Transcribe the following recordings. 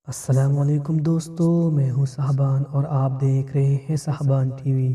السلام علیکم دوستو، میں ہوں صاحبان اور آپ دیکھ رہے ہیں صاحبان ٹی وی۔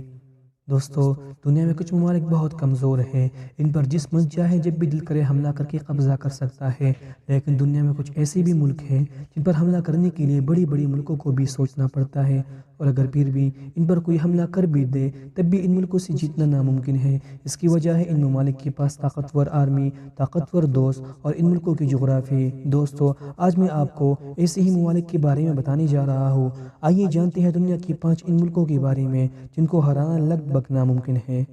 دوستو، دنیا میں کچھ ممالک بہت کمزور ہیں، ان پر جس ملک چاہے جب بھی دل کرے حملہ کر کے قبضہ کر سکتا ہے، لیکن دنیا میں کچھ ایسے بھی ملک ہیں جن پر حملہ کرنے کے لیے بڑی بڑی ملکوں کو بھی سوچنا پڑتا ہے، اور اگر پھر بھی ان پر کوئی حملہ کر بھی دے تب بھی ان ملکوں سے جیتنا ناممکن ہے۔ اس کی وجہ ہے ان ممالک کے پاس طاقتور آرمی، طاقتور دوست اور ان ملکوں کی جغرافی۔ دوستو، آج میں آپ کو ایسے ہی ممالک کے بارے میں بتانے جا رہا ہوں۔ آئیے جانتے ہیں دنیا کی 5 ان ملکوں کے بارے میں جن کو ہرانا لگ بھگ ناممکن ہے۔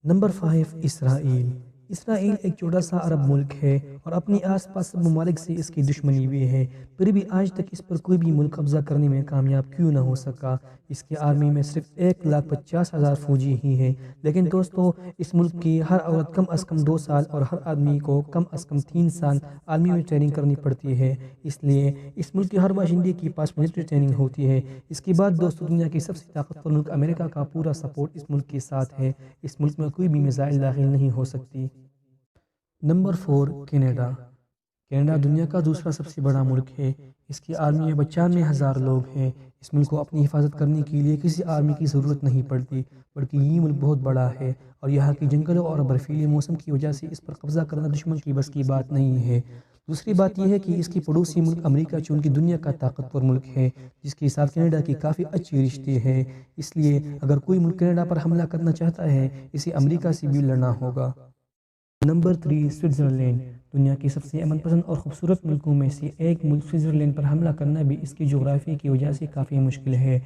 نمبر 5، اسرائیل۔ اسرائیل ایک چھوٹا سا عرب ملک ہے اور اپنی آس پاس سب ممالک سے اس کی دشمنی بھی ہے، پھر بھی آج تک اس پر کوئی بھی ملک قبضہ کرنے میں کامیاب کیوں نہ ہو سکا۔ اس کی آرمی میں صرف 1,50,000 فوجی ہی ہیں، لیکن دوستو، اس ملک کی ہر عورت کم از کم 2 سال اور ہر آدمی کو کم از کم 3 سال آرمی میں ٹریننگ کرنی پڑتی ہے۔ اس لیے اس ملک کے ہر باشندے کے پاس ملٹری ٹریننگ ہوتی ہے۔ اس کے بعد دوستو، دنیا کی سب سے طاقتور ملک امریکہ کا پورا سپورٹ اس ملک کے ساتھ ہے۔ اس ملک میں کوئی بھی میزائل داخل نہیں ہو سکتی۔ Number 4، Canada. کینیڈا دنیا کا دوسرا سب سے بڑا ملک ہے۔ اس کی آرمی میں 95,000 لوگ ہیں۔ اس ملک کو اپنی حفاظت کرنے کے لیے کسی آرمی کی ضرورت نہیں پڑتی، بلکہ یہ ملک بہت بڑا ہے اور یہاں کی جنگلوں اور برفیلے موسم کی وجہ سے اس پر قبضہ کرنا دشمن کی بس کی بات نہیں ہے۔ دوسری بات یہ ہے کہ اس کی پڑوسی ملک امریکہ چونکہ دنیا کا طاقتور ملک ہے، جس کے ساتھ کینیڈا کی کافی اچھی رشتے ہیں، اس لیے اگر کوئی ملک کینیڈا پر حملہ کرنا چاہتا ہے، اسے امریکہ سے بھی لڑنا ہوگا۔ Number 3، Switzerland. دنیا کے سب سے امن پسند اور خوبصورت ملکوں میں سے ایک ملک سوئٹزرلینڈ پر حملہ کرنا بھی اس کی جغرافیے کی وجہ سے کافی مشکل ہے۔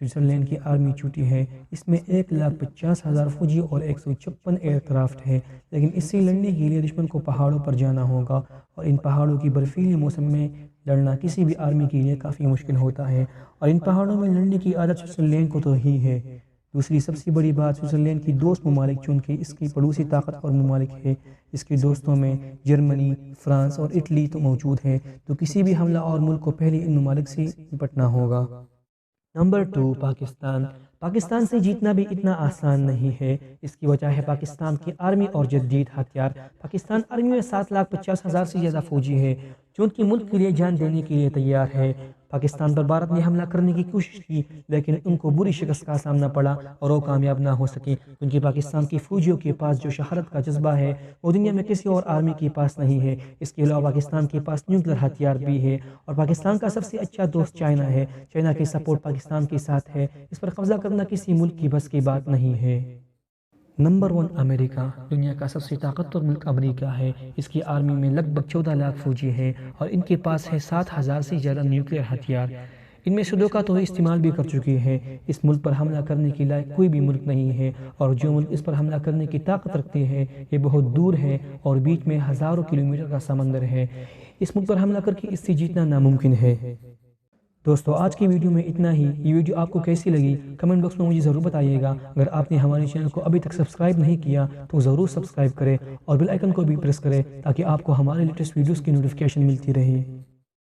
سوئٹزرلینڈ کی آرمی چھوٹی ہے، اس میں 1,50,000 فوجی اور 156 ایئر کرافٹ ہے، لیکن اس سے لڑنے کے لیے دشمن کو پہاڑوں پر جانا ہوگا، اور ان پہاڑوں کی برفیلی موسم میں لڑنا کسی بھی آرمی کے لیے کافی مشکل ہوتا ہے، اور ان پہاڑوں میں لڑنے کی عادت سوئٹزرلینڈ کو تو ہی ہے۔ دوسری سب سے بڑی بات، سوئٹزرلینڈ کی دوست ممالک چونکہ اس کی پڑوسی طاقت اور ممالک ہے، اس کے دوستوں میں جرمنی، فرانس اور اٹلی تو موجود ہیں، تو کسی بھی حملہ اور ملک کو پہلے ان ممالک سے نپٹنا ہوگا۔ نمبر 2، پاکستان۔ پاکستان سے جیتنا بھی اتنا آسان نہیں ہے۔ اس کی وجہ ہے پاکستان کی آرمی اور جدید ہتھیار۔ پاکستان آرمی میں 7,50,000 سے زیادہ فوجی ہے، جو ان کی ملک کے لیے جان دینے کے لیے تیار ہے۔ پاکستان پر بھارت نے حملہ کرنے کی کوشش کی، لیکن ان کو بری شکست کا سامنا پڑا اور وہ کامیاب نہ ہو سکے، کیونکہ پاکستان کی فوجیوں کے پاس جو شہادت کا جذبہ ہے وہ دنیا میں کسی اور آرمی کے پاس نہیں ہے۔ اس کے علاوہ پاکستان کے پاس نیوکلیر ہتھیار بھی ہے، اور پاکستان کا سب سے اچھا دوست چائنا ہے۔ چائنا کی سپورٹ پاکستان کے ساتھ ہے، اس پر قبضہ کرنا کسی ملک کی بس کی بات نہیں ہے۔ نمبر 1، امریکہ۔ دنیا کا سب سے طاقتور ملک امریکہ ہے۔ اس کی آرمی میں لگ بھگ 14 لاکھ فوجی ہیں، اور ان کے پاس ہے 7,000 سے زیادہ نیوکلیر ہتھیار۔ ان میں سے 2 کا تو استعمال بھی کر چکے ہیں۔ اس ملک پر حملہ کرنے کے لائق کوئی بھی ملک نہیں ہے، اور جو ملک اس پر حملہ کرنے کی طاقت رکھتے ہیں یہ بہت دور ہے اور بیچ میں ہزاروں کلومیٹر کا سمندر ہے۔ اس ملک پر حملہ کر کے اس سے جیتنا ناممکن ہے۔ دوستو، آج کی ویڈیو میں اتنا ہی۔ یہ ویڈیو آپ کو کیسی لگی کمنٹ باکس میں مجھے ضرور بتائیے گا۔ اگر آپ نے ہمارے چینل کو ابھی تک سبسکرائب نہیں کیا تو ضرور سبسکرائب کریں اور بیل آئیکن کو بھی پریس کریں تاکہ آپ کو ہمارے لیٹسٹ ویڈیوز کی نوٹیفیکیشن ملتی رہے۔